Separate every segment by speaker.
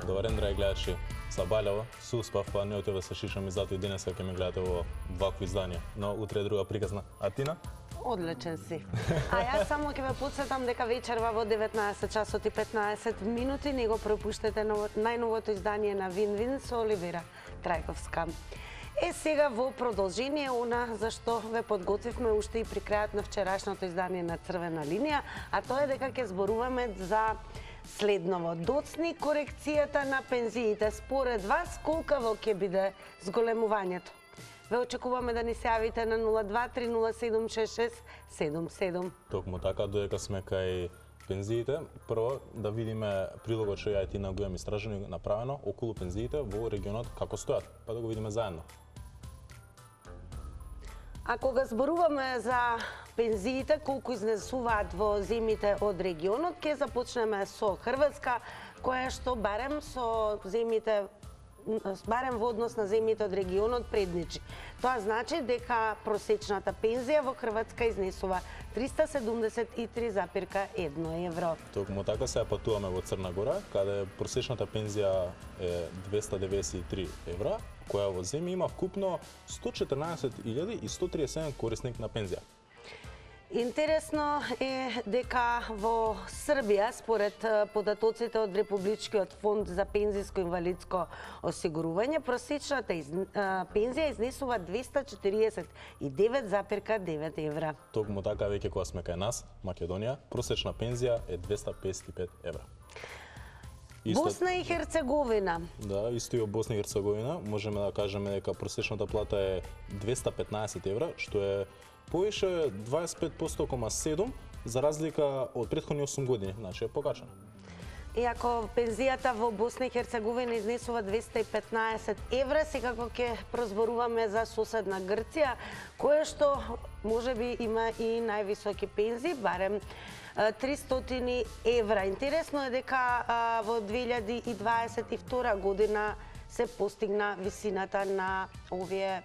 Speaker 1: Добар ден, драги гледачи. Забаљаво, суспав, па не отиде да се шишам и затоа и денеска ќе ме гледате во вакво издание. Но утре е друга приказна. А Тина?
Speaker 2: Одличен си. А јас само ќе ве потсетам дека вечерва во 19 часот и 15 минути не го пропуштете најновото издание на Вин-Вин со Оливера Трајковска. Сега во продолжение она за што ве подготвивме уште и при крајот на вчерашното издание на Црвена линија, а тоа е дека ќе зборуваме за следново. Доцни корекцијата на пензиите. Според вас, колкаво ќе биде зголемувањето? Ве очекуваме да ни се јавите на 0230766777.
Speaker 1: Токму така, додека сме кај пензиите, прво да видиме прилогот што ја и Тина го имам истражено направено околу пензиите во регионот како стојат, па да го видиме заедно.
Speaker 2: А кога зборуваме за пензиите, колку изнесуваат во земјите од регионот, ќе започнеме со Хрватска, која што барем во однос на земјите од регионот предничи. Тоа значи дека просечната пензија во Хрватска изнесува 373,1 евро.
Speaker 1: Токму така се патуваме во Црна Гора, каде просечната пензија е 293 евра, која во земја има вкупно 114.137 корисник на пензија.
Speaker 2: Интересно е дека во Србија, според податоците од Републичкиот фонд за пензиско инвалидско осигурување, просечната пензија изнесува 249,9 евра.
Speaker 1: Токму така, веќе кога сме кај нас, Македонија, просечна пензија е 255 евра.
Speaker 2: Босна и Херцеговина.
Speaker 1: Да, исто и во Босна и Херцеговина можеме да кажеме дека просечната плата е 215 евра, што е повише 25,7% за разлика од претходни 8 години, значи е покачено.
Speaker 2: Иако пензијата во Босна и Херцеговина изнесува 215 евра, секако ќе прозборуваме за соседна Грција, која што можеби има и највисоки пензии, барем 300 евра. Интересно е дека во 2022 година се постигна висината на овие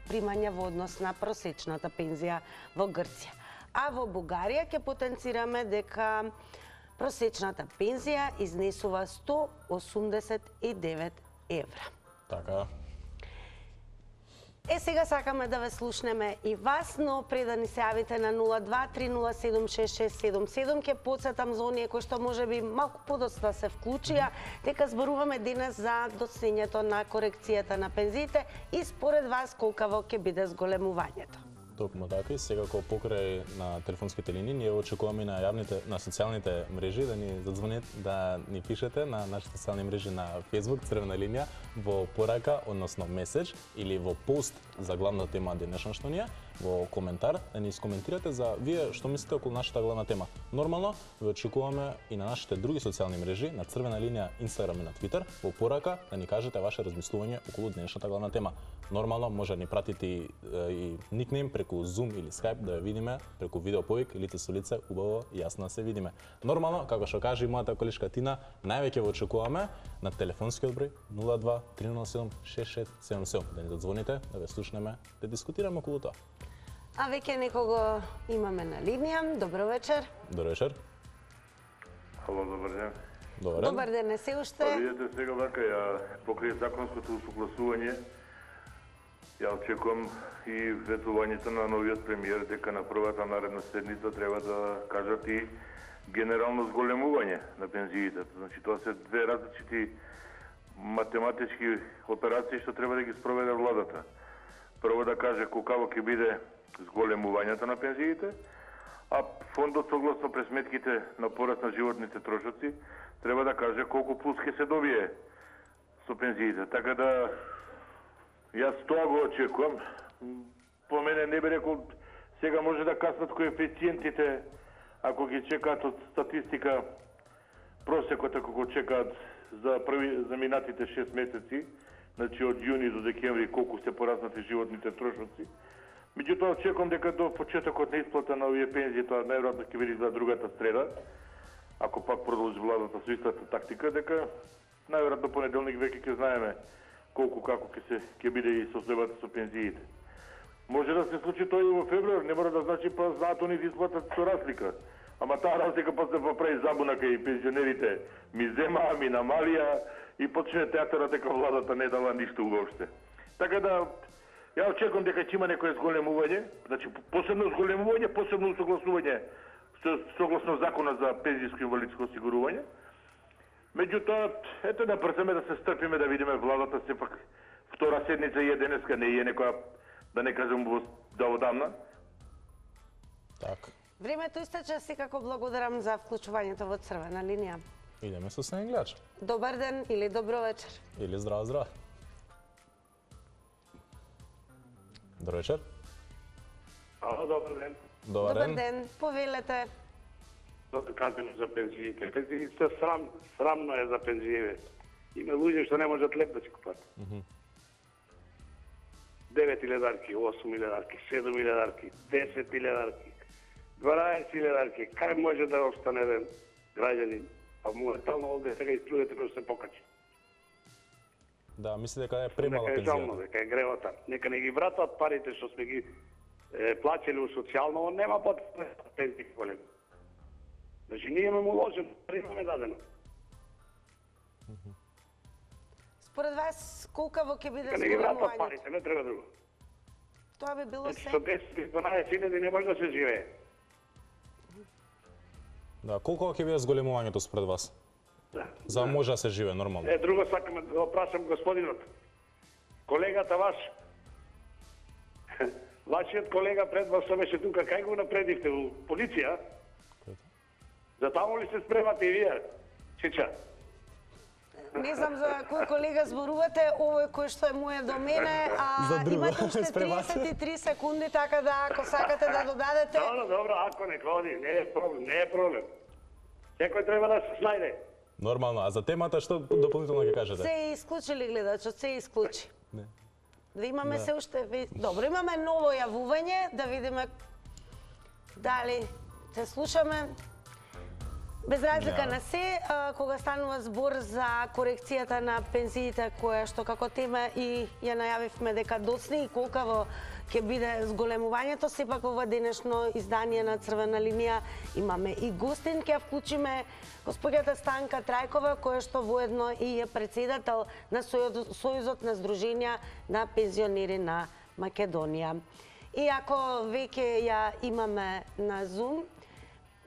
Speaker 2: примања во однос на просечната пензија во Грција. А во Бугарија ќе потенцираме дека просечната пензија изнесува 189 евра.
Speaker 1: Така.
Speaker 2: Сега сакаме да ве слушнеме и вас, но пред да ни се јавите на 0230766777 ќе потсетам за оние кои што можеби малку подоцна се вклучија, дека зборуваме денес за доцнењето на корекцијата на пензиите и според вас колкаво ќе биде зголемувањето.
Speaker 1: Токму така, и секако покрај на телефонските линии, ние очекуваме на на социјалните мрежи да ни задзвонете, да ни пишете на нашите социјални мрежи на Facebook, Црвена линија, во порака, односно меседж или во пост за главна тема денешната ние, во коментар, да ни искоментирате за вие што мислите околу нашата главна тема. Нормално, ве очекуваме и на нашите други социјални мрежи, на Црвена линија, Instagram и на Twitter, во порака да ни кажете ваше размислување околу денешната главна тема. Нормално, може да ни пратите и никнейм преку Zoom или Skype да ја видиме, преку видеоповик, лице со лице, убаво и јасно да се видиме. Нормално, како што каже и мојата колешка Тина, највеќе во очекуваме на телефонскиот број 02-307-6677, да ни задзвоните, да ве слушнеме, да дискутираме околу тоа.
Speaker 2: А веќе некого имаме на линија. Добро вечер.
Speaker 1: Добро вечер.
Speaker 3: Ало, добар ден.
Speaker 2: Добар ден, не се уште.
Speaker 3: Видете сега вака, покрај законското усогласување, ја очекувам и ветувањето на новиот премиер дека на првата наредна седница треба да кажат и генерално зголемување на пензиите. Значи тоа се две различити математички операции што треба да ги спроведе владата. Прво да каже колкаво ќе биде зголемувањето на пензиите, а фондот согласно пресметките на пораст на животните трошоци треба да каже колку плюс ќе се добие со пензиите. Така да јас тоа го очекувам. По мене не би рекол, сега може да каснат коефициентите, ако ги чекаат од статистика, просекот ако го чекаат за минатите 6 месеци, значи од јуни до декември колку се пораснати животните трошоци. Меѓутоа очекувам дека до почетокот на исплата на овие пензии тоа најверојатно ќе биде за другата среда, ако пак продолжи владата со истата тактика, дека најверојатно понеделник веќе ќе знаеме колку како ќе биде и состојбата со пензиите. Може да се случи тоа и во февруар, не мора да значи па знаат они да исплатат со разлика. ама таа разлика после поправи забуна кај пензионерите ми земаа, ми намалија и почне театарот дека владата не дава ништо уопште. Така да, ја очекувам дека ќе има некое зголемување, значи посебно зголемување, посебно согласување согласно законот за пензијско и инвалидско осигурување. Меѓутоа, ето да прсеме да се стрпиме да видиме владата сепак втора седница и денеска не е некоја, да не кажам да одамна.
Speaker 1: Так.
Speaker 2: Времето истече, секако благодарам за вклучувањето во црвена линија.
Speaker 1: Идеме со следен гледач.
Speaker 2: Добар ден или добро вечер.
Speaker 1: Или здрав, здрав. Добар вечер.
Speaker 4: Ало, добар ден.
Speaker 1: Добар
Speaker 2: Добар
Speaker 1: ден.
Speaker 2: ден, повелете.
Speaker 4: Тоа кажено за пензиите. Пензиите срамно е за пензиите. Има луѓе што не можат леп да си купат. 9.000 дарки, 8.000 дарки, 7.000 дарки, 10.000 дарки, 12.000 дарки. Кај може да остане еден граѓанин? Па моментално овде сега изплювете кој се покачи.
Speaker 1: Да, мисли дека е премала
Speaker 4: Нека е жално,
Speaker 1: пензијата.
Speaker 4: дека е гревата. Нека не ги вратат парите што сме ги плачели у социјално, он нема под пензии големи. Значи ние имаме уложено, имаме дадено.
Speaker 2: Според вас, колкаво ќе биде
Speaker 4: Нека не ги вратат
Speaker 2: зголемувањето?
Speaker 4: парите, не треба друго.
Speaker 2: Тоа би било
Speaker 4: Значи
Speaker 2: се.
Speaker 4: со 10-12.000 не може да се живее.
Speaker 1: Да, колку ќе биде зголемувањето според вас?
Speaker 4: Да.
Speaker 1: За да може да се живее нормално.
Speaker 4: Друго сакам да го прашам господинот. Колегата ваш, вашиот колега пред вас што беше тука, кај го напредивте у полиција? За таму ли се спремате и вие? Чича.
Speaker 2: Не знам за кој колега зборувате, овој кој што е моје до мене,
Speaker 1: За друго,
Speaker 2: имате уште
Speaker 1: спремате.
Speaker 2: 33 секунди, така да ако сакате да додадете,
Speaker 4: Добро, ако не ходи, не е проблем, не е проблем. Секој треба да се снајде.
Speaker 1: Нормално, а за темата што дополнително ќе кажете?
Speaker 2: се исклучили гледачот, се исклучи.
Speaker 1: Не.
Speaker 2: Да имаме
Speaker 1: Да.
Speaker 2: се уште... Добро, имаме ново јавување, да видиме дали се слушаме. Без разлика
Speaker 1: Да.
Speaker 2: на се, кога станува збор за корекцијата на пензиите, која што како тема и ја најавивме дека доцни и колкаво ќе биде зголемувањето, сепак во денешно издание на Црвена линија имаме и гостин, ќе ја вклучиме господјата Станка Трајкова, која што воедно и е председател на Сојузот на Сдруженја на пензионери на Македонија. И ако веќе ја имаме на Zoom,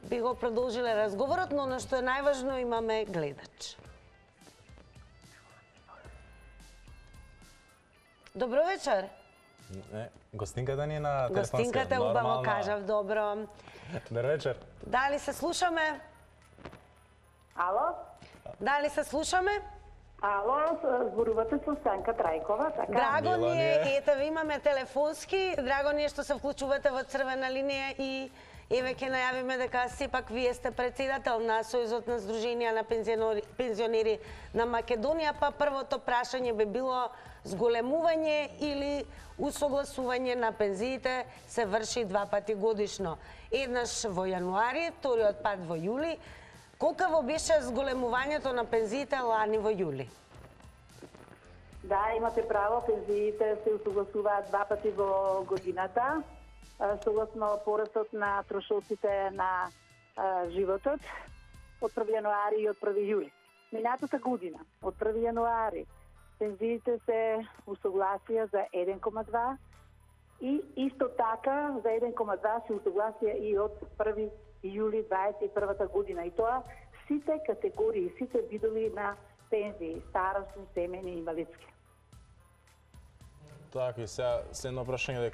Speaker 2: би го продолжиле разговорот, но на што е најважно имаме гледач. Добро вечер.
Speaker 1: Не, гостинката ни е на телефонска.
Speaker 2: Гостинката убаво
Speaker 1: Нормално.
Speaker 2: кажав, добро.
Speaker 1: Добар вечер.
Speaker 2: Дали се слушаме?
Speaker 5: Ало?
Speaker 2: Дали се слушаме?
Speaker 5: Ало, зборувате со Станка Трајкова, така?
Speaker 2: Драго
Speaker 1: Мило
Speaker 2: ни
Speaker 1: ни
Speaker 2: е,
Speaker 1: е.
Speaker 2: ете ви имаме телефонски, драго ни е што се вклучувате во Црвена линија и еве ќе најавиме дека сепак вие сте председател на Сојузот на Сдруженија на пензионери на Македонија, па првото прашање би било зголемување или усогласување на пензиите се врши два пати годишно. Еднаш во јануари, вториот пат во јули. Колкаво беше зголемувањето на пензиите лани во јули?
Speaker 5: Да, имате право, пензиите се усогласуваат два пати во годината, согласно порастот на трошоците на животот од 1 јануари и од 1 јули. Минатата година, од 1 јануари, пензиите се усогласија за 1,2 и исто така за 1,2 се усогласија и од 1 јули 2021 година. И тоа сите категории, сите видови на пензии, старосни, семени и инвалидски.
Speaker 1: Така, и сега се едно прашање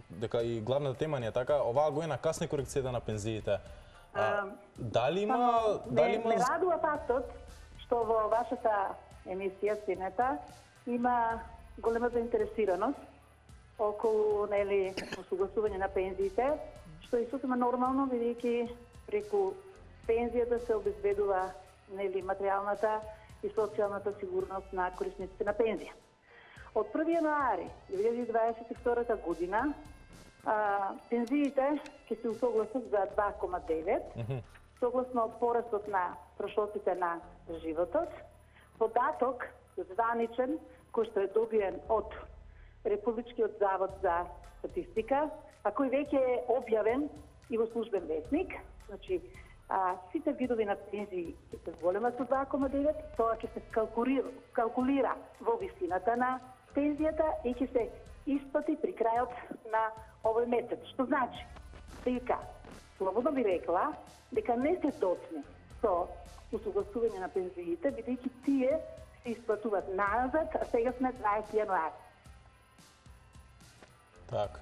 Speaker 1: дека и главната тема ни е така, оваа година касни корекцијата на пензиите. Дали има
Speaker 5: ме радува фактот што во вашата емисија Синета има голема заинтересираност околу усогласување на пензиите, што е сосема нормално, бидејќи преку пензијата се обезбедува материјалната и социјалната сигурност на корисниците на пензија. Од 1 јануари 2022 година пензиите ќе се усогласат за 2,9, согласно порастот на трошоците на животот. Податок званичен, кој што е добиен од Републичкиот завод за статистика, а кој веќе е објавен и во службен весник, Значи, сите видови на пензии ќе се зголемат со 2,9, тоа ќе се калкулира во висината на пензијата и ќе се исплати при крајот на овој месец. Што значи дека, слободно би рекла, дека не се точни со усогласување на пензиите, бидејќи тие се исплатуваат назад, а сега сме 20 јануари.
Speaker 1: Так.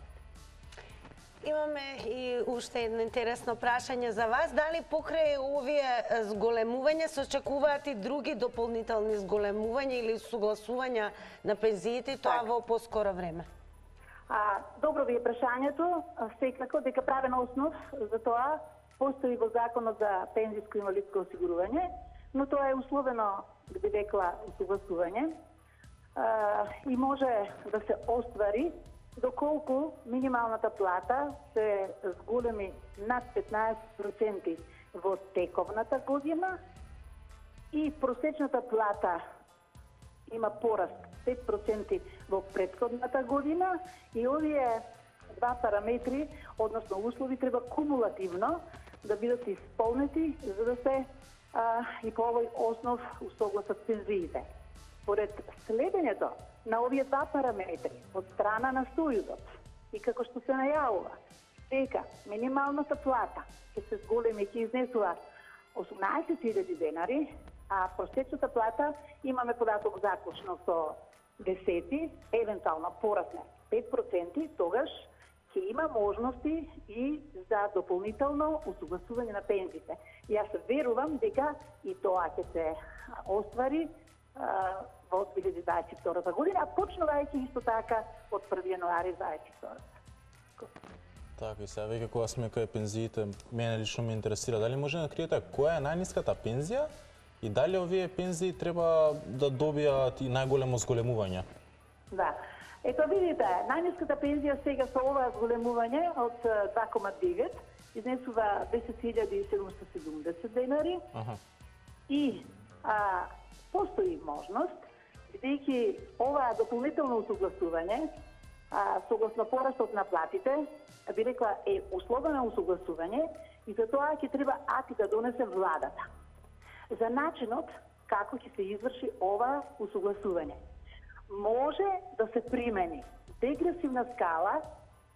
Speaker 2: Имаме и уште едно интересно прашање за вас. Дали покрај овие зголемувања се очекуваат и други дополнителни зголемувања или согласувања на пензиите, тоа во поскоро време?
Speaker 5: Добро ви е прашањето. Секако дека правен основ за тоа постои во Законот за пензиско и инвалидско осигурување, но тоа е условено, би рекла, согласување и може да се оствари доколку минималната плата се зголеми над 15% во тековната година и просечната плата има пораст 5% во претходната година и овие два параметри, односно услови, треба кумулативно да бидат исполнети за да се и по овој основ усогласат пензиите. Поред следењето на овие два параметри од страна на Сојузот и како што се најавува дека минималната плата ќе се зголеми, ќе изнесува 18.000 денари, а просечната плата имаме податок заклучно со 10, евентуално порасне 5%, тогаш ќе има можности и за дополнително усогласување на пензиите. Јас верувам дека и тоа ќе се оствари во 2022 година, почнувајќи исто така од 1 јануари 2022.
Speaker 1: Така, и сега веќе кога сме кај пензиите, мене лично ме интересира дали може да криете која е најниската пензија и дали овие пензии треба да добијат и најголемо зголемување?
Speaker 5: Да. Ето видите, најниската пензија сега со ова зголемување од 2,9 изнесува 10.770 денари и постои можност, бидејќи ова дополнително усогласување, согласно порастот на платите, би рекла е условено усогласување и за тоа ќе треба акт да донесе владата. За начинот како ќе се изврши ова усогласување. Може да се примени дегресивна скала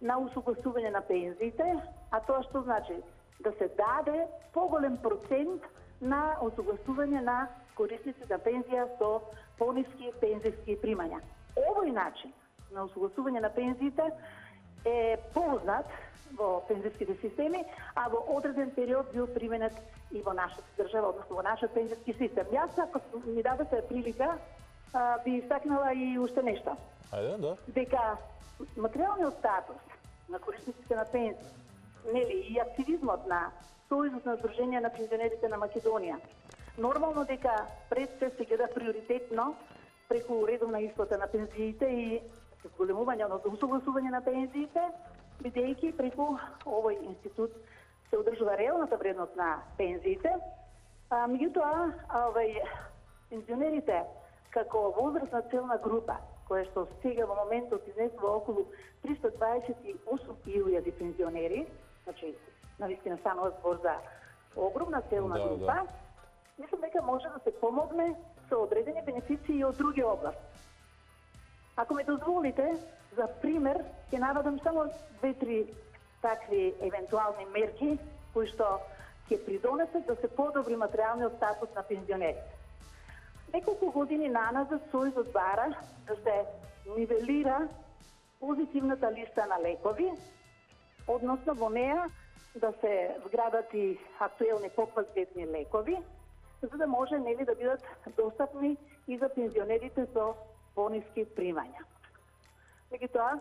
Speaker 5: на усогласување на пензиите, а тоа што значи да се даде поголем процент на усогласување на корисници на пензија со пониски пензиски примања. Овој начин на усогласување на пензиите е познат во пензиските системи, а во одреден период бил применет и во нашата држава, односно во нашиот пензиски систем. Јас, ако ми дадете прилика, би истакнала и уште нешто.
Speaker 1: Ајде, да.
Speaker 5: Дека материјалниот статус на корисниците на пензија, нели, и активизмот на Сојузот на Сдружение на пензионерите на Македонија, нормално дека пред се гледа приоритетно преку редовна исплата на пензиите и зголемување, односно усогласување на пензиите, бидејќи преку овој институт се одржува реалната вредност на пензиите. Меѓутоа, пензионерите како возрастна целна група, која што сега во моментот изнесува околу 328.000 пензионери, значи навистина станува збор за огромна целна група, мислам дека може да се помогне со одредени бенефиции и од други области. Ако ме дозволите, за пример, ќе наведам само 2-3 такви евентуални мерки кои што ќе придонесат да се подобри материјалниот статус на пензионерите. Неколку години наназад Сојузот бара да се нивелира позитивната листа на лекови, односно во неа да се вградат и актуелни поквалитетни лекови, за да може нели да бидат достапни и за пензионерите со пониски примања. Меѓутоа,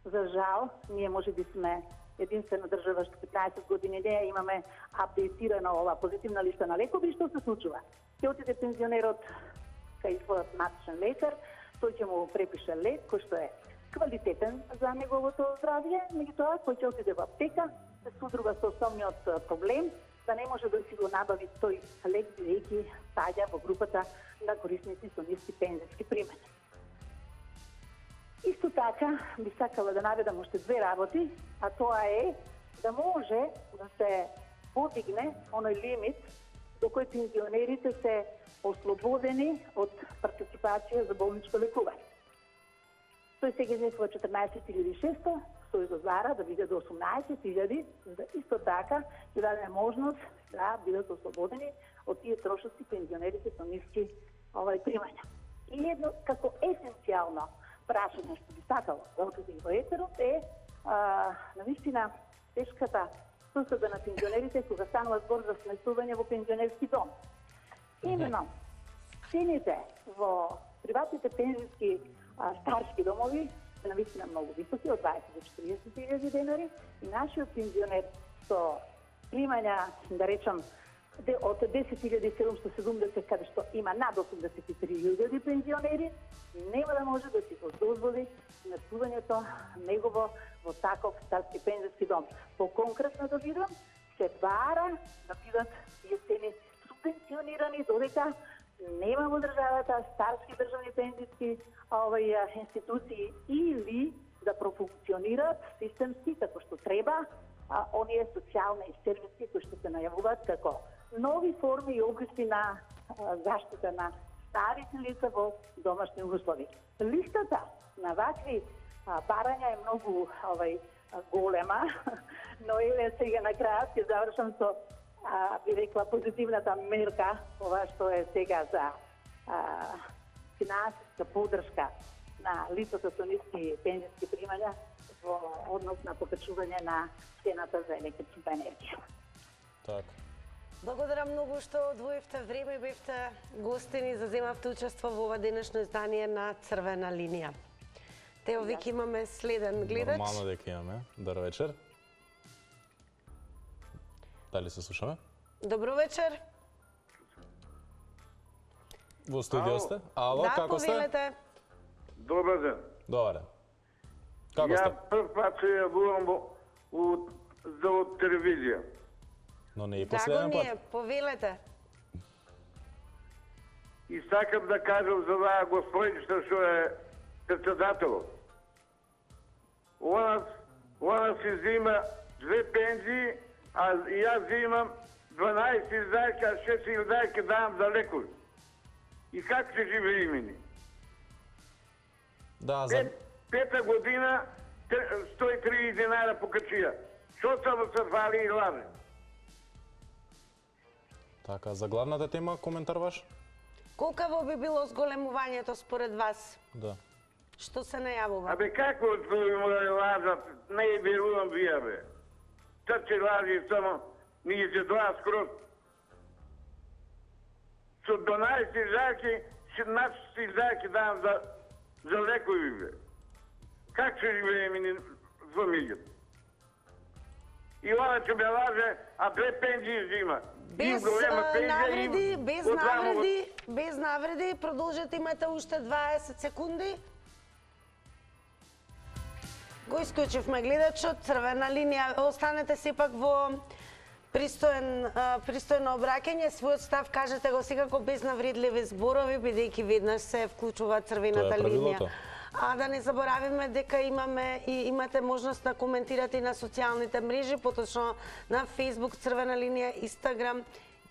Speaker 5: за жал, ние може би сме единствена држава што 15 години не имаме апдейтирана ова позитивна листа на лекови. Што се случува? Ќе отиде пензионерот кај својот матичен лекар, тој ќе му препише лек кој што е квалитетен за неговото здравје, меѓутоа кој ќе отиде во аптека, се судрува со основниот проблем да не може да си го набави тој лек, бидејќи паѓа во групата на корисници со ниски пензиски примања. Исто така, би сакала да наведам уште две работи, а тоа е да може да се подигне оној лимит до кој пензионерите се ослободени од партиципација за болничко лекување. Тој сега изнесува 14.600, тој дозвара да биде до 18.000, за да исто така ќе даде можност да бидат ослободени од тие трошоци пензионерите со ниски примања. И едно како есенцијално прашање што би сакало да отиде во етерот е навистина тешката сусреда на пензионерите кога станува збор за сместување во пензионерски дом. Именно, цените во приватните пензиски старски домови се навистина многу високи, од 20 до 40.000 денари, и нашиот пензионер со примања, да речам, од 10.770, каде што има над 83.000 пензионери, нема да може да си го дозволи сместувањето негово во таков старски пензиски дом. По-конкретно да видам, се бара да бидат тие цени субвенционирани, додека нема во државата старски државни пензиски институции или да профункционираат системски како што треба, оние социјални сервиси кои што се најавуваат како нови форми и области на заштита на старите лица во домашни услови. Листата на вакви барања е многу голема, но еве сега на крајот ќе завршам со би рекла позитивната мерка, ова што е сега за финансиска поддршка на лицата со ниски пензиски примања во однос на покачување на цената за електричната енергија.
Speaker 1: Так.
Speaker 2: Благодарам многу што одвоивте време и бевте гостини за земавте учество во ова денешно издание на Црвена линија. Тео, веќе имаме следен гледач.
Speaker 1: Нормално дека имаме. Добро вечер. Дали се слушаме?
Speaker 2: Добро вечер.
Speaker 1: Во студио сте? Ало,
Speaker 2: Да,
Speaker 1: како сте?
Speaker 2: повелете.
Speaker 3: Добар ден.
Speaker 1: Добар ден. Како сте?
Speaker 3: Ја прв пат се јавувам за телевизија.
Speaker 1: Но не и
Speaker 2: Драго
Speaker 1: последен
Speaker 2: ми е,
Speaker 1: пат.
Speaker 2: повелете.
Speaker 3: И сакам да кажам за оваа господица што е председател. Она си взима 2 пензии, а јас взимам 12.000, а 6.000 давам за лекови. И как се живееме ни?
Speaker 1: Да, за...
Speaker 3: Пета година 103 динара покачија. Што само се фали и лаже?
Speaker 1: Така, за главната тема коментар ваш?
Speaker 2: Колкаво би било зголемувањето според вас?
Speaker 1: Да.
Speaker 2: Што се најавува?
Speaker 3: Абе како лажат? Не верувам вие, бе. Трче лажи само, ние се тоа скроз. Со 12.000, 17.000 давам за лекови, бе. Как се живееме ни фамилијата? И она ќе ме лаже, а 2 пензии взима.
Speaker 2: Без навреди, без навреди, продолжете, имате уште 20 секунди. Го исклучивме гледачот, Црвена линија, останете сепак во пристојно обраќање, својот став кажете го секако без навредливи зборови, бидејќи веднаш се вклучува Црвената линија. А да не заборавиме дека имате можност да коментирате на социјалните мрежи, поточно на Facebook, Црвена линија, Instagram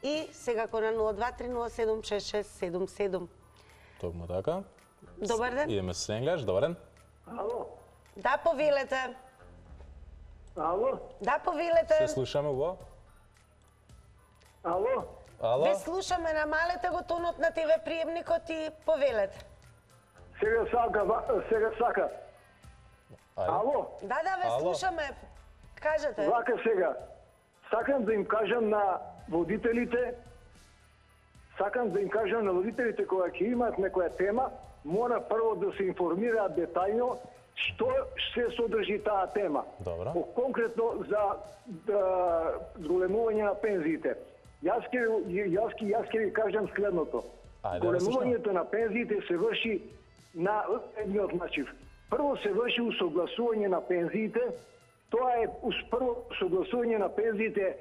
Speaker 2: и секако на 0230766677.
Speaker 1: Токму така.
Speaker 2: Добар ден.
Speaker 1: Идеме со Енглеш, добар ден.
Speaker 6: Ало?
Speaker 2: Да, повелете.
Speaker 6: Ало?
Speaker 2: Да, повелете.
Speaker 1: Се слушаме во?
Speaker 6: Ало?
Speaker 1: Ало?
Speaker 2: Ве слушаме, намалете го тонот на ТВ приемникот и повелете.
Speaker 6: Сега сака. Ало?
Speaker 2: Да, ве
Speaker 1: Ало?
Speaker 2: слушаме. Кажете.
Speaker 6: Вака сега. Сакам да им кажам на водителите, кога ќе имаат некоја тема, мора прво да се информираат детајно што се содржи таа тема.
Speaker 1: Добро.
Speaker 6: Конкретно за зголемување на пензиите. Јас ќе ви кажам следното.
Speaker 1: Ајде,
Speaker 6: Зголемувањето на пензиите се врши на едниот начин. Прво се врши усогласување на пензиите. Тоа е прво согласување на пензиите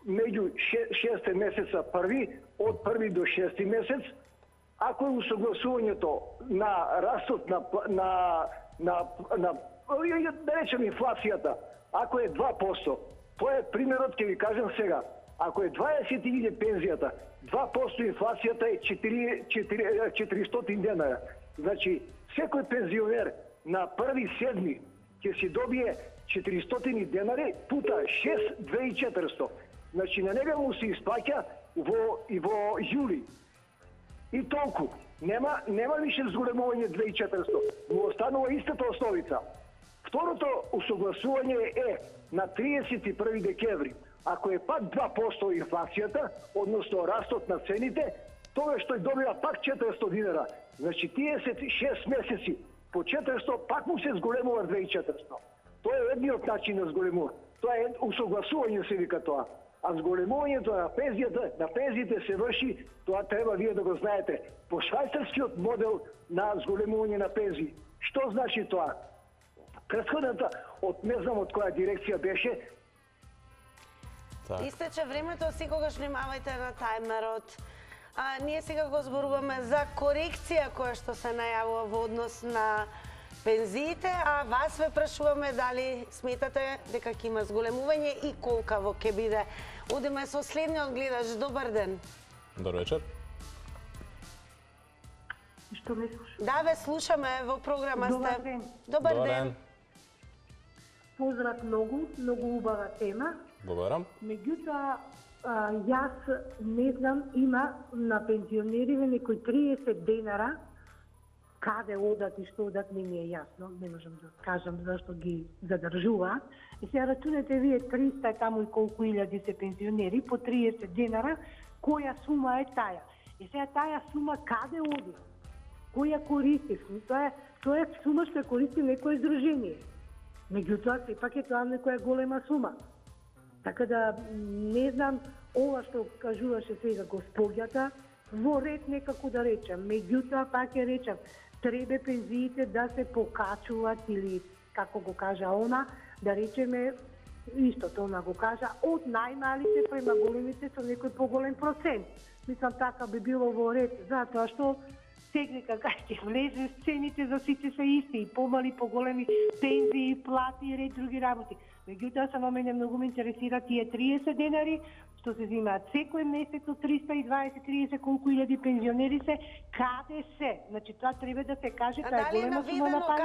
Speaker 6: меѓу 6 месеца први, од први до 6 месец. Ако е усогласувањето на растот на да речем инфлацијата, ако е 2%, Тоа е примерот, ќе ви кажам сега. Ако е 20.000 пензијата, 2% инфлацијата е 400 денара. Значи, секој пензионер на 1.7. ќе си добие 400 денари пута 6, 2400. Значи, на нега му се исплаќа во јули. И толку. Нема више зголемување 2400. Му останува истата основица. Второто усогласување е на 31 декември. Ако е пак 2% инфлацијата, односно растот на цените, тогаш тој добива пак 400 динара. Значи, тие се 6 месеци по 400, пак му се зголемува 2400. Тоа е едниот начин на зголемување. Тоа е усогласување, се вика тоа. А зголемувањето на пензиите се врши, тоа треба вие да го знаете, по швајцарскиот модел на зголемување на пензии. Што значи тоа? Претходната, не знам од која дирекција беше.
Speaker 2: Истече времето, секогаш внимавајте на тајмерот. Ние сега го зборуваме за корекција која што се најавува во однос на пензиите, а вас ве прашуваме дали сметате дека ќе има зголемување и колкаво ќе биде. Одиме со следниот гледач. Добар ден.
Speaker 1: Добар вечер.
Speaker 7: Што ме слуша?
Speaker 2: Да, ве слушаме, во програма сте.
Speaker 7: Добар ден.
Speaker 2: Добар ден.
Speaker 7: Поздрав многу убава тема.
Speaker 1: Благодарам.
Speaker 7: Меѓутоа, јас не знам, има на пензионериве некои 30 денара, каде одат и што одат, не ми е јасно, не можам да кажам зашто ги задржуваат. И сега рачунете вие 300 таму и колку илјади се пензионери, по 30 денара, која сума е таја? И сега таја сума каде оди? Кој ја користи? Тоа е сума што ја користи некој здружение. Меѓутоа, сепак е тоа некоја голема сума. Така да, не знам, ова што кажуваше сега госпоѓата, во ред некако да речем. Меѓутоа, пак ја речем, треба пензиите да се покачуваат или, како го кажа она, да речеме, истото она го кажа, од најмалите према големите со некој поголем процент. Мислам, така би било во ред, затоа што техника кај ќе влезе, цените за сите се исти, и помали, поголеми пензии, плати и ред други работи. Меѓутоа, само мене многу ме интересира тие 30 денари, што се взимаат секој месец од 320-30 колку илјади пензионери се, каде се? Значи, тоа треба да се каже, тоа е голема сума на пари.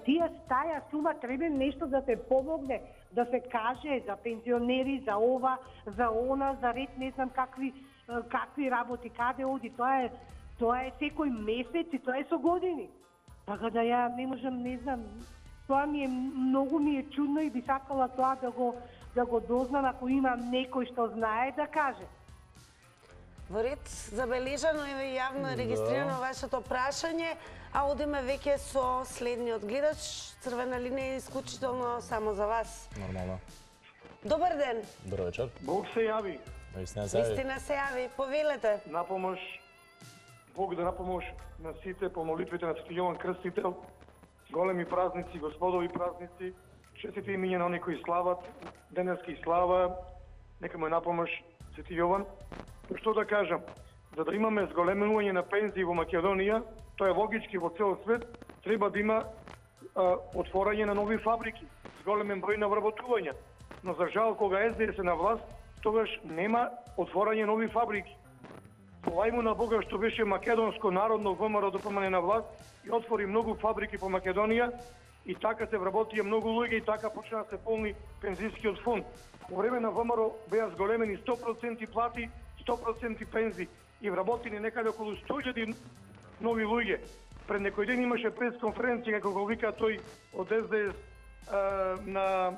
Speaker 7: И со таа сума треба нешто да се помогне, да се каже за пензионери, за ова, за она, за ред, не знам какви работи, каде оди. Тоа е секој месец и тоа е со години. Така да ја не можам, не знам, тоа многу ми е чудно и би сакала тоа да го дознам, ако има некој што знае да каже.
Speaker 2: Во ред, забележано и јавно регистрирано вашето прашање, а одиме веќе со следниот гледач. Црвена линија е исклучително само за вас.
Speaker 1: Нормално.
Speaker 2: Добар ден.
Speaker 1: Добар вечер.
Speaker 6: Бог се јави.
Speaker 2: Вистина се јави. Повелете.
Speaker 6: Напомош, Бог да напомош на сите по молитвите на Свети Јован Крстител, големи празници, господови празници, честите имиња на оние кои слават, денески слава, нека му е напомош Свети Јован. Што да кажам, за да имаме зголемување на пензии во Македонија, тоа е логички во цел свет, треба да има отворање на нови фабрики, зголемен број на вработувања. Но за жал, кога СДС е на власт, тогаш нема отворање нови фабрики. Полајмо на Бога што беше македонско народно ВМРО ДПМН на власт и отвори многу фабрики по Македонија и така се вработија многу луѓе и така почна да се полни пензискиот фонд. Во време на ВМРО беа зголемени 100% плати, 100% пензии и вработени некаде околу 100.000 нови луѓе. Пред некој ден имаше пресконференција, како го вика тој од СДС на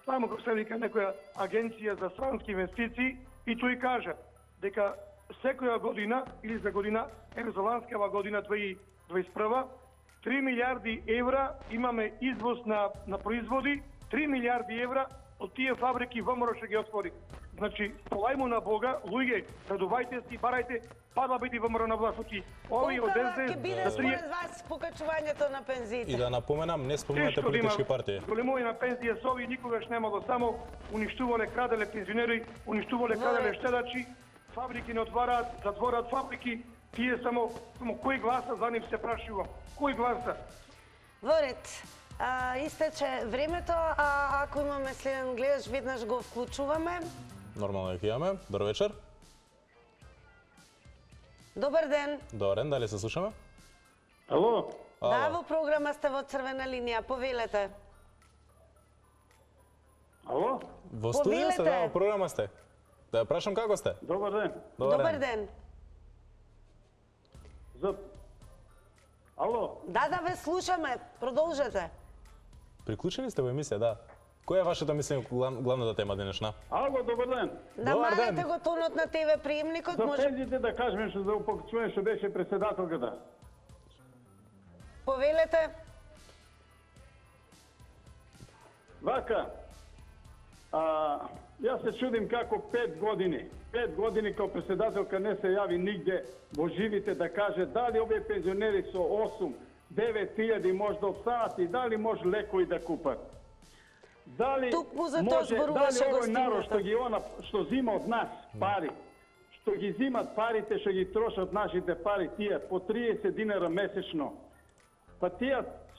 Speaker 6: само како се вика некоја агенција за странски инвестиции и тој кажа дека секоја година или за година, за ланскава година 2021, 3 милиарди евра имаме извоз на производи, 3 милиарди евра од тие фабрики ВМРО ќе ги отвори. Значи, полајмо на Бога, луѓе, радувајте се и барајте парламент и ВМРО на власт. Овој од СДС
Speaker 2: ќе биде според вас покачувањето на пензиите?
Speaker 1: И да напоменам, не спомнете политички партии.
Speaker 6: Големување на пензија со овие никогаш немало, само уништувале, краделе пензионери, уништувале, краделе штедачи, фабрики не отвараат, затвораат фабрики, тие само кој гласа за нив се прашува? Кој гласа?
Speaker 2: Во ред. Истече времето, а ако имаме следен гледач, веднаш го вклучуваме.
Speaker 1: Нормално ќе имаме. Добар вечер.
Speaker 2: Добар ден.
Speaker 1: Добар ден, дали се слушаме?
Speaker 8: Ало?
Speaker 2: Да, во програма сте во црвена линија, повелете.
Speaker 8: Ало?
Speaker 1: Во студио сте,
Speaker 2: Повелете.
Speaker 1: да, во програма сте. Да ја прашам како сте?
Speaker 8: Добар ден.
Speaker 2: Добар ден.
Speaker 8: Ало?
Speaker 2: Да, ве слушаме, продолжете.
Speaker 1: Приклучени сте во емисија, да. Која е вашето мислење главната тема денешна?
Speaker 8: Ало, добар ден.
Speaker 2: Намалете
Speaker 1: ден.
Speaker 2: го тонот на ТВ приемникот,
Speaker 8: За
Speaker 2: може
Speaker 8: пензиите да кажем што за упокојување што беше председателката.
Speaker 2: повелете.
Speaker 8: Вака, јас се чудим како 5 години као председателка не се јави нигде во живите да каже дали овие пензионери со 8-9 илјади може да обстанат и дали може лекои да купат. Дали
Speaker 2: Тукму за тоа зборуваше
Speaker 8: дали овој
Speaker 2: гостината.
Speaker 8: народ што зима од нас пари, што ги зимат парите, што ги трошат нашите пари, тие по 30 динара месечно. Па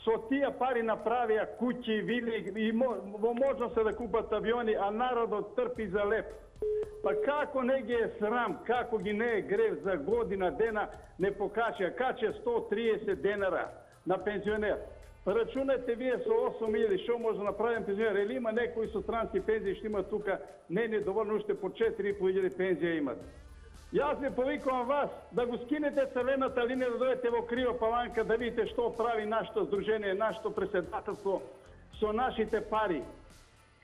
Speaker 8: со тие пари направија куќи, вили и во можност се да купат авиони, а народот трпи за леп. Па како не ги е срам, како ги не е грев за година дена не покача, каче 130 денара на пензионер. Па рачунете вие со 8.000 што може да направим пензионер, или има некои со странски пензии што имат тука, не недоволно уште по 4.500 пензија имат. Јас ви повикувам вас да го скинете црвената линија, да дојдете во Крива Паланка да видите што прави нашето здружение, нашето председателство со нашите пари.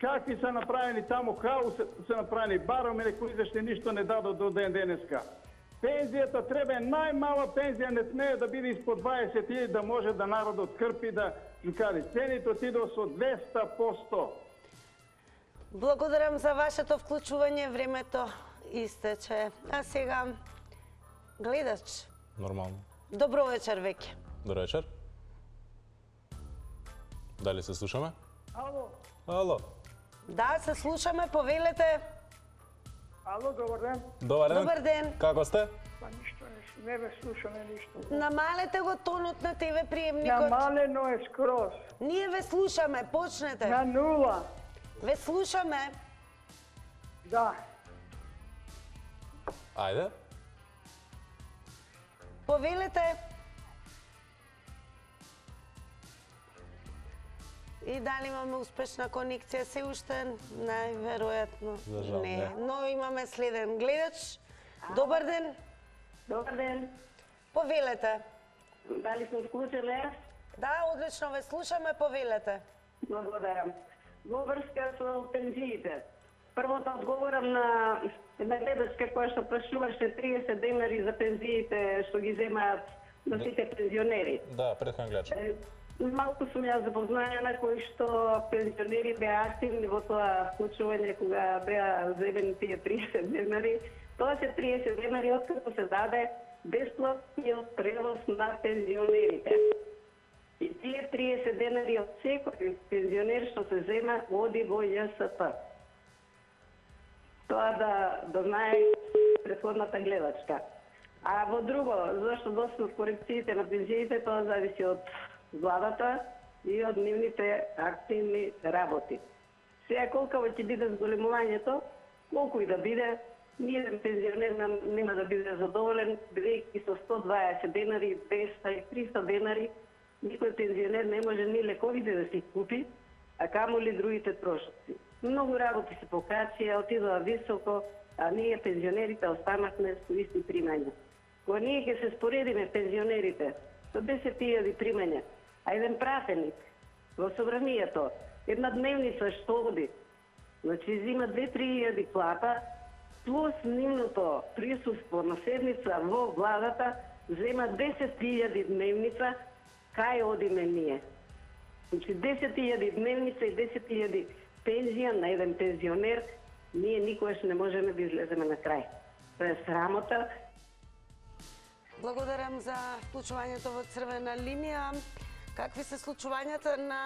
Speaker 8: Какви се направени таму, хаос се направени, бароме некои зашто ништо не дадо до ден денеска. Пензијата треба најмала пензија, не смее да биде испод 20.000 да може да народот крпи, да кажи цените отидоа со 200%.
Speaker 2: Благодарам за вашето вклучување, времето истече. А сега, гледач,
Speaker 1: Нормално.
Speaker 2: добро вечер веќе.
Speaker 1: Добар вечер. Дали се слушаме?
Speaker 6: Ало,
Speaker 1: Ало.
Speaker 2: Да, се слушаме, повелете.
Speaker 6: ало, добар ден.
Speaker 1: Добар ден.
Speaker 2: Добар ден.
Speaker 1: Како сте?
Speaker 6: Па ништо не ве слушаме ништо.
Speaker 2: Намалете го тонот на ТВ приемникот.
Speaker 6: Намалено е скроз.
Speaker 2: Ние ве слушаме, почнете.
Speaker 6: На нула.
Speaker 2: Ве слушаме.
Speaker 6: Да.
Speaker 1: Ајде.
Speaker 2: Повелете. И дали имаме успешна конекција се уште? Најверојатно
Speaker 1: За жал,
Speaker 2: не.
Speaker 1: не.
Speaker 2: Но имаме следен гледач. Добар ден.
Speaker 5: Добар ден.
Speaker 2: Повелете.
Speaker 5: Дали сме вклучили јас?
Speaker 2: Да, одлично ве слушаме, повелете.
Speaker 5: Благодарам. Во врска со пензиите. Прво да одговорам на една гледачка која што прашуваше 30 денари за пензиите што ги земаат на сите пензионери.
Speaker 1: Да, претходен гледач.
Speaker 5: Малку сум ја запознаена кои што пензионери беа активни во тоа вклучување кога беа земени тие 30 денари. Тоа се 30 денари откако се даде бесплатниот превоз на пензионерите. И тие 30 денари од секој пензионер што се зема оди во ЈСП. Тоа да знае претходната гледачка. А во друго, зашто доснат корекциите на пензиите, тоа зависи од владата и од нивните активни работи. Сега колкаво ќе биде зголемувањето, колку и да биде, ниеден пензионер нема да биде задоволен, бидејќи со 120 денари, 200 и 300 денари, никој пензионер не може ни лековите да си купи, а камоли другите трошоци. Многу работи се покачија, отидоа високо, а ние пензионерите останавме со исти примања. Кога ние ќе се споредиме пензионерите со 10.000 примања, а еден пратеник во собранието, една дневница што оди, значи зима 2-3 плата, плюс нивното присуство на седница во владата, зема 10.000 дневница, кај одиме ние? Значи 10.000 дневница и 10.000 пензија на еден пензионер, ние никогаш не можеме да излеземе на крај. Тоа е срамота.
Speaker 2: Благодарам за вклучувањето во црвена линија. Какви се случувањата на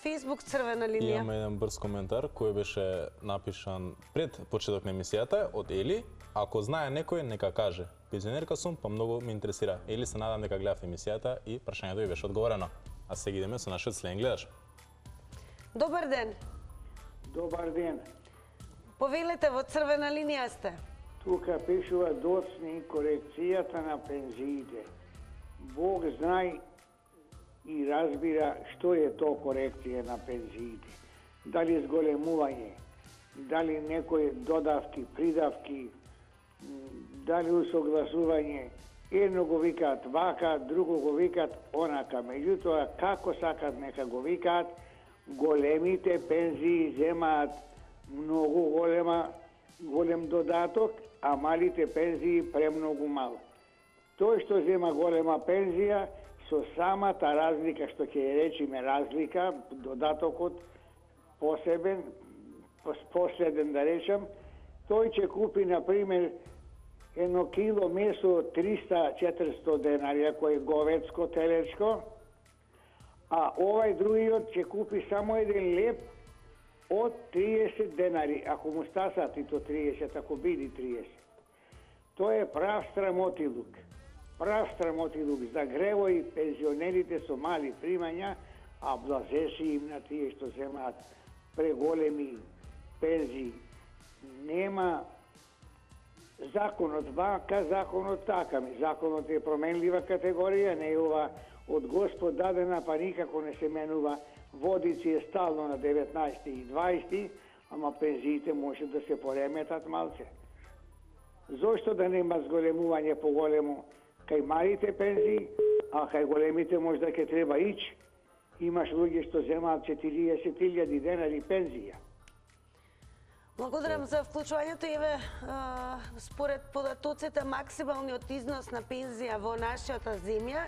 Speaker 2: Facebook црвена линија?
Speaker 1: Имаме еден брз коментар кој беше напишан пред почеток на емисијата од Ели. Ако знае некој, нека каже. Пензионерка сум, па многу ме интересира. Ели се надам дека гледав емисијата и прашањето ви беше одговорено. А сега идеме со нашиот следен гледач.
Speaker 2: Добар ден.
Speaker 9: Добар ден.
Speaker 2: Повелете, во црвена линија сте.
Speaker 9: Тука пишува доцни корекцијата на пензиите. Бог знае и разбира што е то корекција на пензиите. Дали зголемување, дали некои додавки, придавки, дали усогласување. Едно го викаат вака, друго го викаат онака. Меѓутоа, како сакат нека го викаат, големите пензии земаат многу голем додаток, а малите пензии премногу мал. Тој што зема голема пензија, со самата разлика, што ќе речиме разлика, додатокот посебен, последен да речам, тој ќе купи, например, едно кило месо 300-400 денари, ако е говецко, телечко, а овај другиот ќе купи само еден леп од 30 денари, ако му стасат и то 30, ако биде 30. Тоа е прав срамотилук. Прав срамотилук за грево и пензионерите со мали примања, а блажеше им на тие што земаат преголеми пензии. Нема законот вака, законот така. Законот е променлива категорија, не е ова од Господ дадена, па никако не се менува. Водици е стално на 19 и 20, ама пензиите може да се пореметат малце. Зошто да нема зголемување поголемо кај малите пензии, а кај големите можда ќе треба ич. Имаш луѓе што земаат 40.000 денари пензија.
Speaker 2: Благодарам за вклучувањето. Еве, според податоците, максималниот износ на пензија во нашата земја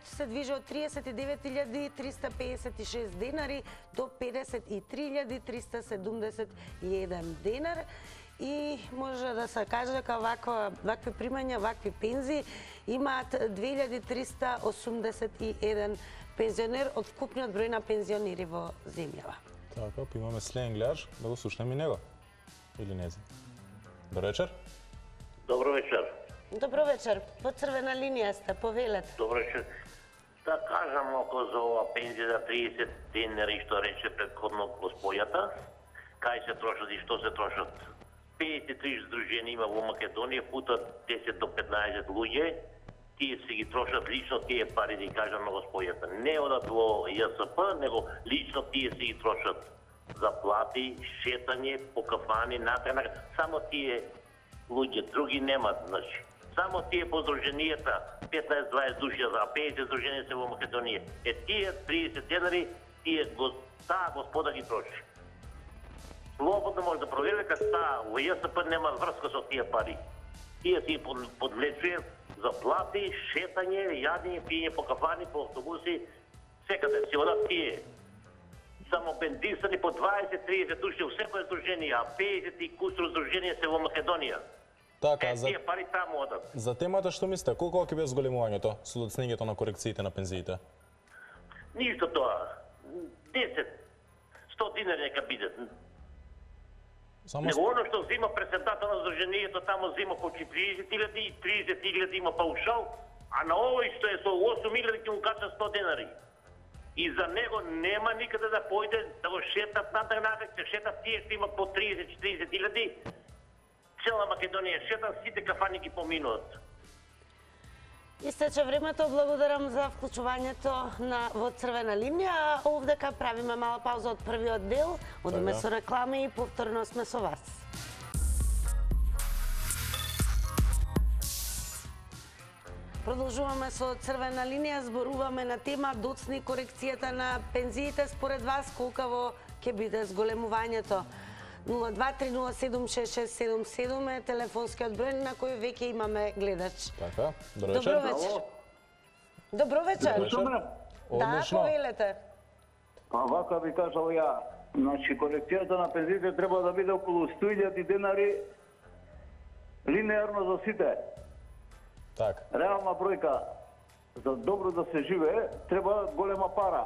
Speaker 2: се движи од 39.356 денари до 53.371 денар. И може да се каже дека вакви примања, вакви пензии имаат 2.381 пензионер од вкупниот број на пензионери во земјава.
Speaker 1: Така, имаме следен гледач, да го слушнеме него. Или не знам. Добро вечер.
Speaker 10: Добро вечер.
Speaker 2: Добро вечер. По црвена линија сте, повелете.
Speaker 10: Добро вечер. Да кажам око за ова пензија за 30 денари што рече предходно господјата. Кај се трошат и што се трошат? 53 здружени има во Македонија, пута 10 до 15 луѓе. Тие се ги трошат лично тие пари, да кажам на господјата. Не одат во ЈСП, него лично тие се ги трошат за плати, шетање, по кафани, натаму. Само тие луѓе, други немат, значи. Само тие по здруженијата, 15-20 души, а 50 здружени се во Македонија. Тие 30 денари, таа господа ги троши. Слободно може да провери дека таа во ЈСП нема врска со тие пари. Тие си подлечуе за плати, шетање, јадење, пиење по кафани, по автобуси, секаде си одат тие. Само бензисани по 20-30 души во секој здружение, а 50 и кусур здружение се во Македонија.
Speaker 1: Така,
Speaker 10: тие пари таму одат.
Speaker 1: За темата што мислите, колку ќе биде зголемувањето со доцнењето на корекциите на пензиите?
Speaker 10: Ништо тоа. 10, 100 динари нека бидат. Него оно што взима председател на здружението, таму взима по 40.000 и 30.000 има паушал, а на овој што е со 8.000 ќе му кача 100 денари. И за него нема никаде да појде да го шетат натаму, ќе шетат тие што има по 30-40.000. Цела Македонија шетат, сите кафани ги поминуваат.
Speaker 2: Истече времето, благодарам за вклучувањето во црвена линија. Овдека правиме мала пауза од првиот дел, одиме со реклами и повторно сме со вас. Продолжуваме со црвена линија, зборуваме на тема доцни корекцијата на пензиите. Според вас, колкаво ќе биде зголемувањето? 0230766777 е телефонскиот број на кој веќе имаме гледач.
Speaker 1: Така, добро вечер.
Speaker 2: Добро вечер. Да, повелете.
Speaker 6: Па вака би кажал ја, значи корекцијата на пензиите треба да биде околу 100.000 денари линеарно за сите.
Speaker 1: Така.
Speaker 6: Реална бројка за добро да се живее треба голема пара.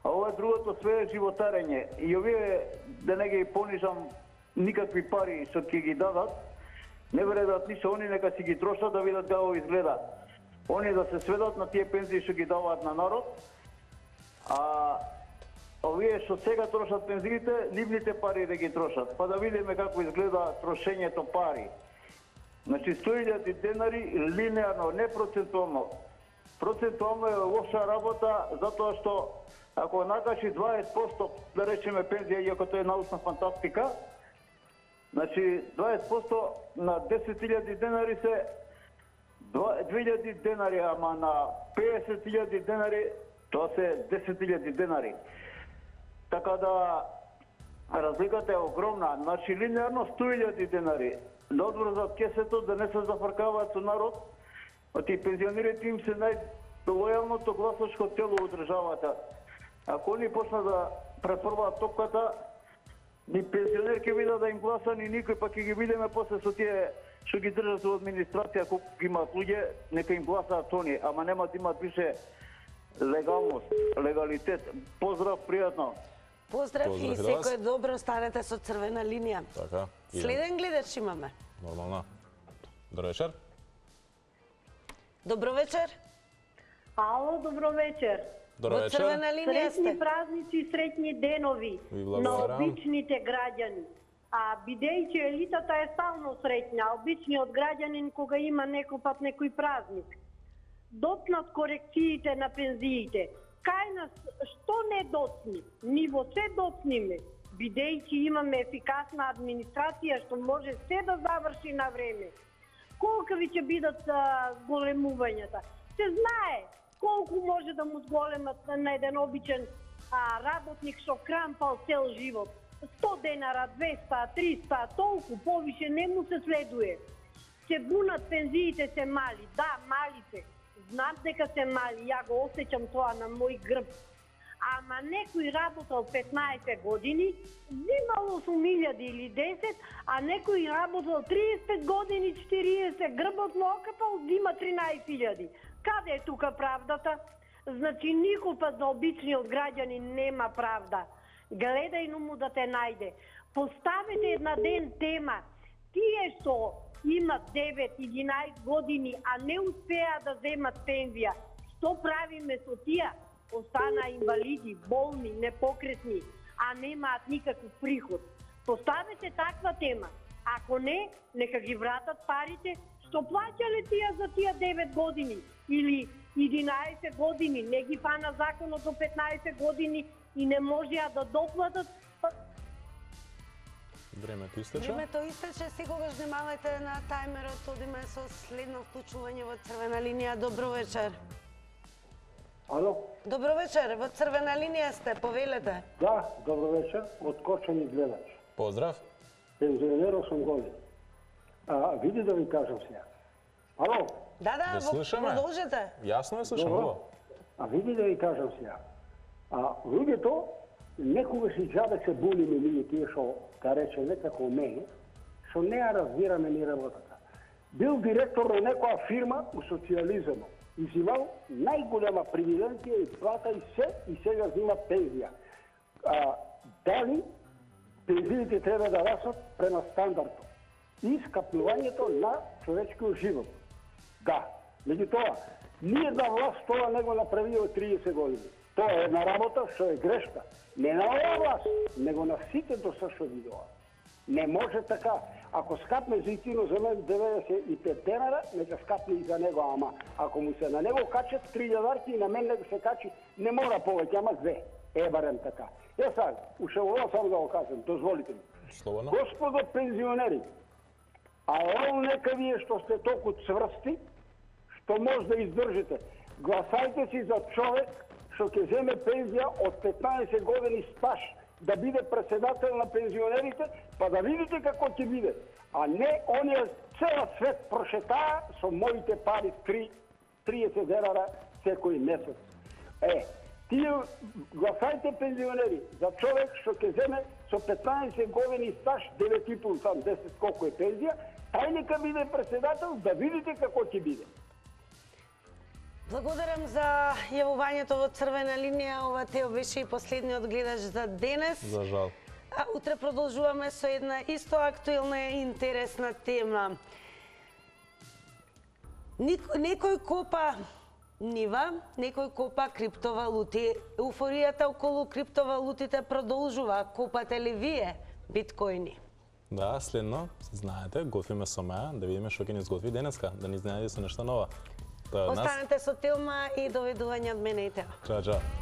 Speaker 6: А ова другото све е животарење. И овие, да не ги понижам никакви пари што ќе ги дадат, не вредат ништо, они нека си ги трошат да видат како изгледа. Они да се сведат на тие пензии што ги даваат на народ, а
Speaker 11: овие што сега трошат пензиите, нивните пари да ги трошат. Па да видиме како изгледа трошењето пари. Значи 100.000 денари линеарно, не процентуално. Процентуално е лоша работа, затоа што ако накачи 20%, да речеме пензија, иако тоа е научна фантастика, значи 20% на 10.000 денари се 2.000 денари, ама на 50.000 денари тоа се 10.000 денари. Така да разликата е огромна. Значи линеарно 100.000 денари. На одбор за кесето да не се зафркаваат со народ, и пензионерите им се најлојалното гласачко тело од државата. Ако они почнат да префрваат топката, ни пензионер ќе видат да им гласа, ни никој, па ќе ги видиме после со тие што ги држат во администрација, колку имаат луѓе, нека им гласаат они, ама нема да имаат више легалност, легалитет. Поздрав, пријатно.
Speaker 2: Поздрав и секој добро, станете со црвена линија.
Speaker 1: Така.
Speaker 2: Следен гледач имаме.
Speaker 1: Нормално. Добро вечер.
Speaker 2: Добро вечер.
Speaker 12: Ало, добро вечер.
Speaker 1: Добро вечер.
Speaker 2: Во црвена линија сте.
Speaker 12: Среќни празници, среќни денови на обичните граѓани. А бидејќи елитата е стално среќна, обичниот граѓанин кога има некој пат некој празник, доцнат корекциите на пензиите. Кај нас што не доцни? Ни во се доцниме, бидејќи имаме ефикасна администрација што може се да заврши на време. Колкави ќе бидат големувањата? Се знае колку може да му зголемат на еден обичен работник што крампал цел живот. 100 денара, 200, 300, толку повише не му се следуе. Се бунат пензиите се мали, да, мали се. Знам дека се мали, ја го осеќам тоа на мој грб. Ама некој работал 15 години, взимал 8.000 или 10, а некој работал 30 години, 40, грбот му окапал, взима 13.000. Каде е тука правдата? Значи никој пат за обичниот граѓанин нема правда. Гледај му да те најде. Поставете една ден тема. Тие што имат 9-11 години, а не успеа да земат пензија, што правиме со тие? Остана инвалиди, болни, непокретни, а немаат никаков приход. Поставете таква тема. Ако не, нека ги вратат парите што плаќале тие за тие 9 години или 11 години. Не ги фана законот до 15 години и не можеа да доплатат.
Speaker 1: Времето истече.
Speaker 2: Времето истече, секогаш внимавајте на тајмерот, одиме со следно вклучување во црвена линија. Добро вечер.
Speaker 6: Ало?
Speaker 2: Добро вечер, во црвена линија сте, повелете.
Speaker 6: Да, добро вечер, од Кочани гледач.
Speaker 1: Поздрав.
Speaker 6: Пензионер 8 години. Види да ви кажам сега. Ало?
Speaker 2: Да, продолжете.
Speaker 1: Јасно е, слушам.
Speaker 6: Види да ви кажам сега. Луѓето некогаш и джабе се булиме ние тие што, да речеме, како мене, што не ја разбираме ни работата. Бил директор на некоја фирма у социјализмот. Изимал најголема привилегија и плата и се, и сега взима пензија. Дали пензиите треба да расат према стандардот и скапнувањето на човечкиот живот. Да, меѓутоа, ниједна власт тоа не го направи од 30 години. Тоа е една работа што е грешка. Не на оваа власт, него на сите досашни доа. Не може така. Ако скапне зејтино за мен 95 денара, нека скапне и за него, ама ако му се на него качат 3.000 и на мен нека се качи, не мора повеќе, ама 2. Барем така. Сега, уште ова само да го кажам, дозволите ми.
Speaker 1: Слободно.
Speaker 6: Господо пензионери, ево нека вие што сте толку цврсти, што може да издржите. Гласајте си за човек што ќе земе пензија од 15 години стаж, да биде председател на пензионерите, па да видите како ќе биде. А не оние цела свет прошетаа со моите пари 30 денара секој месец. Тие гласајте пензионери за човек што ќе земе со 15 години стаж, 9,5 там 10 колку е пензија, тај нека биде председател, да видите како ќе биде.
Speaker 2: Благодарам за јавувањето во црвена линија. Ова Тео беше и последниот гледач за денес.
Speaker 1: За жал.
Speaker 2: А утре продолжуваме со една исто актуелна и интересна тема. Некој копа нива, некој копа криптовалути. Еуфоријата околу криптовалутите продолжува. Копате ли вие биткоини?
Speaker 1: Да, следно, знаете, готвиме со Маја, да видиме што ќе ни изготви денеска, да ни изненади со нешто ново.
Speaker 2: Останете со Тилма и доведување од мене и Тео.
Speaker 1: Чао, чао.